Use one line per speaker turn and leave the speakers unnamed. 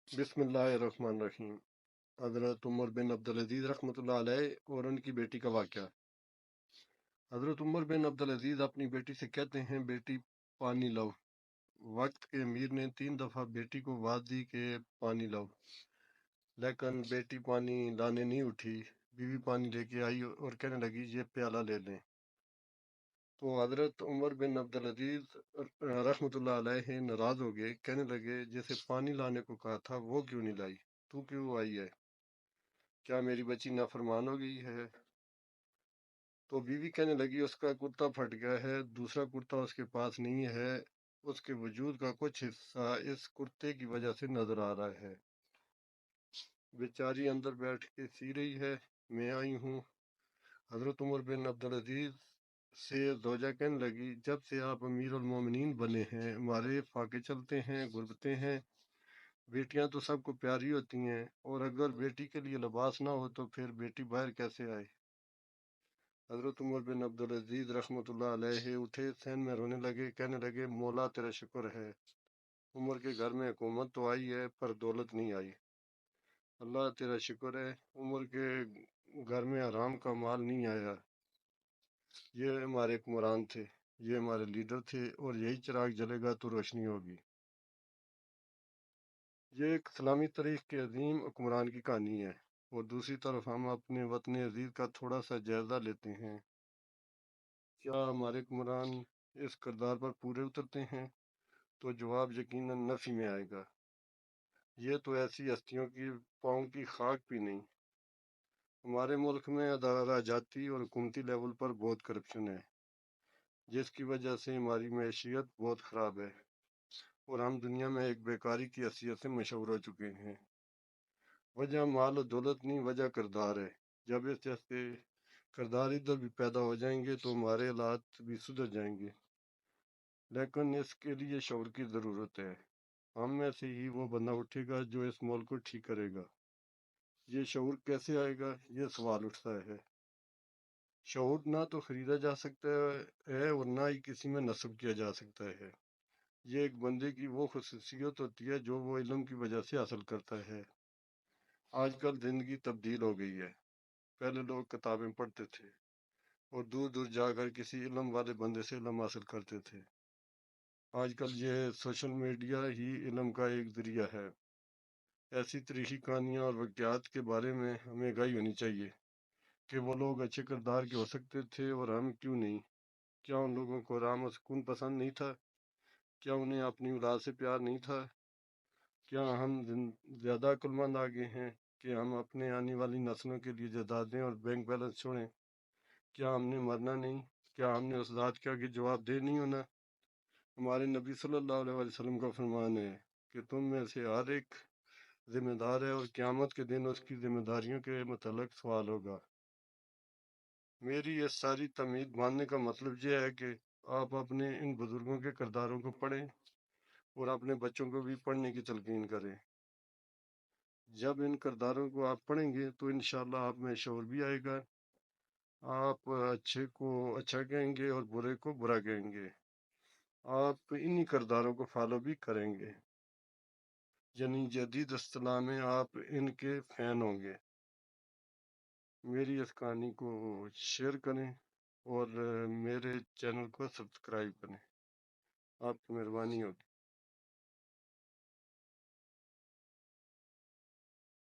बिस्मिल्लाहिर्रहमानिर्रहीम। हज़रत उमर बिन अब्दुल अजीज़ रहमतुल्लाह अलैह और उनकी बेटी का वाक़या। हज़रत उमर बिन अब्दुल अजीज़ अपनी बेटी से कहते हैं, बेटी पानी लाओ। वक्त के अमीर ने 3 दफ़ा बेटी को आवाज़ दी कि पानी लाओ, लेकिन बेटी पानी लाने नहीं उठी। बीवी पानी लेके आई और कहने लगी, ये प्याला ले लें। तो हज़रत उमर बिन अब्दुल अजीज़ रहमतुल्लाह अलैह नाराज़ हो गए, कहने लगे, जैसे पानी लाने को कहा था वो क्यों नहीं लाई, तू क्यों आई है, क्या मेरी बच्ची नाफरमान हो गई है? तो बीवी कहने लगी, उसका कुर्ता फट गया है, दूसरा कुर्ता उसके पास नहीं है, उसके वजूद का कुछ हिस्सा इस कुर्ते की वजह से नजर आ रहा है। बेचारी अंदर बैठ के सी रही है, मैं आई हूँ। हजरत उमर बिन अब्दुल अजीज से जोजा कहने लगी, जब से आप अमीर उल मोमिनीन बने हैं, हमारे फाके चलते हैं, गुरबते हैं। बेटियां तो सबको प्यारी होती हैं, और अगर बेटी के लिए लिबास ना हो तो फिर बेटी बाहर कैसे आए? हज़रत उमर बिन अब्दुल अजीज़ रहमतुल्लाह अलैहि उठे, सहन में रोने लगे, कहने लगे, मौला तेरा शुक्र है, उमर के घर में हुकूमत तो आई है पर दौलत नहीं आई। अल्लाह तेरा शुक्र है, उमर के घर में आराम का माल नहीं आया। ये हमारे हुक्मरान थे, ये हमारे लीडर थे, और यही चिराग जलेगा तो रोशनी होगी। ये एक इस्लामी तारीख के अजीम हुक्मरान की कहानी है। और दूसरी तरफ हम अपने वतन अजीज का थोड़ा सा जायजा लेते हैं। क्या हमारे हुक्मरान इस किरदार पर पूरे उतरते हैं? तो जवाब यकीनन नफी में आएगा। ये तो ऐसी हस्तियों की पाँव की खाक भी नहीं। हमारे मुल्क में अदारा जाती और हुकूमती लेवल पर बहुत करप्शन है, जिसकी वजह से हमारी मैशियत बहुत ख़राब है, और हम दुनिया में एक बेकारी की हैसियत से मशहूर हो चुके हैं। वजह माल और दौलत नहीं, वजह किरदार है। जब इस जैसे किरदार इधर भी पैदा हो जाएंगे तो हमारे हालात भी सुधर जाएंगे, लेकिन इसके लिए शऊर की ज़रूरत है। हम में से ही वो बंदा उठेगा जो इस मुल्क को ठीक करेगा। ये शऊर कैसे आएगा, ये सवाल उठता है। शऊर ना तो खरीदा जा सकता है और ना ही किसी में नस्ब किया जा सकता है। ये एक बंदे की वो खुसूसियत होती है जो वो इल्म की वजह से हासिल करता है। आजकल ज़िंदगी तब्दील हो गई है। पहले लोग किताबें पढ़ते थे और दूर दूर जाकर किसी इल्म वाले बंदे से इल्म हासिल करते थे। आजकल ये सोशल मीडिया ही इल्म का एक ज़रिया है। ऐसी तरीकी कहानियाँ और वाक़यात के बारे में हमें आगाही होनी चाहिए कि वो लोग अच्छे किरदार के हो सकते थे और हम क्यों नहीं। क्या उन लोगों को आराम और सुकून पसंद नहीं था? क्या उन्हें अपनी औलाद से प्यार नहीं था? क्या हम ज़्यादा अक्लमंद आ गए हैं कि हम अपने आने वाली नस्लों के लिए जायदादें और बैंक बैलेंस छोड़ें? क्या हमने मरना नहीं? क्या हमने उस ज़ात के आगे जवाबदेह नहीं होना? हमारे नबी सल्लल्लाहु अलैहि वसल्लम का फरमान है कि तुम में से हर एक जिम्मेदार है, और क़यामत के दिन उसकी जिम्मेदारियों के मुतालिक सवाल होगा। मेरी ये सारी तमीद मानने का मतलब यह है कि आप अपने इन बुजुर्गों के किरदारों को पढ़ें और अपने बच्चों को भी पढ़ने की तलकीन करें। जब इन किरदारों को आप पढ़ेंगे तो इंशाअल्लाह आप में शऊर भी आएगा। आप अच्छे को अच्छा कहेंगे और बुरे को बुरा कहेंगे। आप इन्हीं किरदारों को फॉलो भी करेंगे, यानी जदीद इस्तिलाह में आप इनके फ़ैन होंगे। मेरी इस कहानी को शेयर करें और मेरे चैनल को सब्सक्राइब करें। आपकी मेहरबानी होगी।